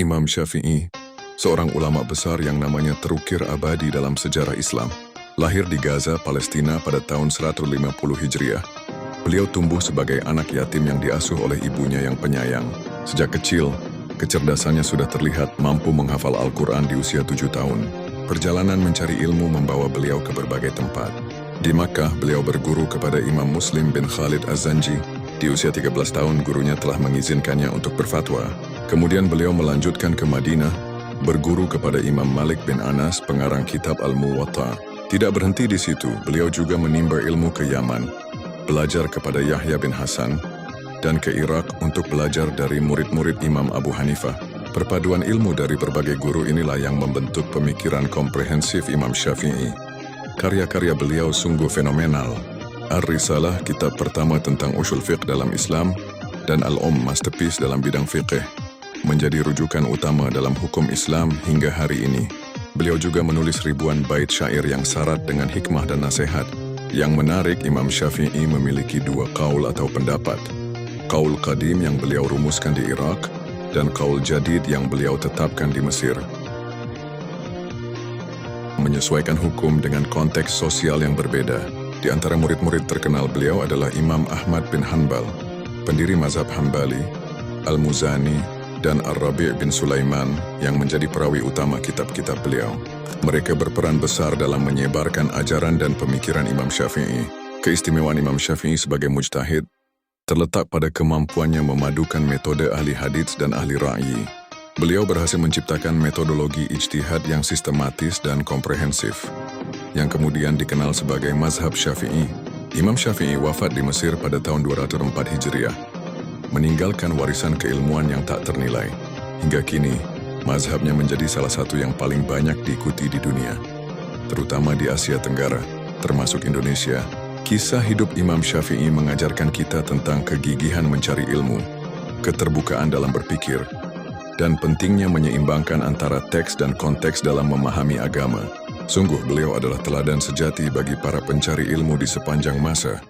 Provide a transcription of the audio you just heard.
Imam Syafi'i, seorang ulama besar yang namanya terukir abadi dalam sejarah Islam. Lahir di Gaza, Palestina pada tahun 150 Hijriah. Beliau tumbuh sebagai anak yatim yang diasuh oleh ibunya yang penyayang. Sejak kecil, kecerdasannya sudah terlihat mampu menghafal Al-Quran di usia 7 tahun. Perjalanan mencari ilmu membawa beliau ke berbagai tempat. Di Makkah, beliau berguru kepada Imam Muslim bin Khalid Az-Zanji. Di usia 13 tahun, gurunya telah mengizinkannya untuk berfatwa. Kemudian beliau melanjutkan ke Madinah, berguru kepada Imam Malik bin Anas, pengarang kitab Al-Muwatta. Tidak berhenti di situ, beliau juga menimba ilmu ke Yaman, belajar kepada Yahya bin Hasan, dan ke Irak untuk belajar dari murid-murid Imam Abu Hanifah. Perpaduan ilmu dari berbagai guru inilah yang membentuk pemikiran komprehensif Imam Syafi'i. Karya-karya beliau sungguh fenomenal. Ar-Risalah, kitab pertama tentang usul fiqh dalam Islam, dan masterpiece dalam bidang fiqh, menjadi rujukan utama dalam hukum Islam hingga hari ini. Beliau juga menulis ribuan bait syair yang syarat dengan hikmah dan nasihat. Yang menarik, Imam Syafi'i memiliki dua qaul atau pendapat. Qaul qadim yang beliau rumuskan di Irak, dan qaul jadid yang beliau tetapkan di Mesir. Menyesuaikan hukum dengan konteks sosial yang berbeda. Di antara murid-murid terkenal beliau adalah Imam Ahmad bin Hanbal, pendiri mazhab Hambali, Al-Muzani, dan Ar-Rabi' bin Sulaiman yang menjadi perawi utama kitab-kitab beliau. Mereka berperan besar dalam menyebarkan ajaran dan pemikiran Imam Syafi'i. Keistimewaan Imam Syafi'i sebagai mujtahid terletak pada kemampuannya memadukan metode ahli hadits dan ahli ra'yi. Beliau berhasil menciptakan metodologi ijtihad yang sistematis dan komprehensif, yang kemudian dikenal sebagai mazhab Syafi'i. Imam Syafi'i wafat di Mesir pada tahun 204 Hijriah, meninggalkan warisan keilmuan yang tak ternilai. Hingga kini, mazhabnya menjadi salah satu yang paling banyak diikuti di dunia, terutama di Asia Tenggara, termasuk Indonesia. Kisah hidup Imam Syafi'i mengajarkan kita tentang kegigihan mencari ilmu, keterbukaan dalam berpikir, dan pentingnya menyeimbangkan antara teks dan konteks dalam memahami agama. Sungguh beliau adalah teladan sejati bagi para pencari ilmu di sepanjang masa.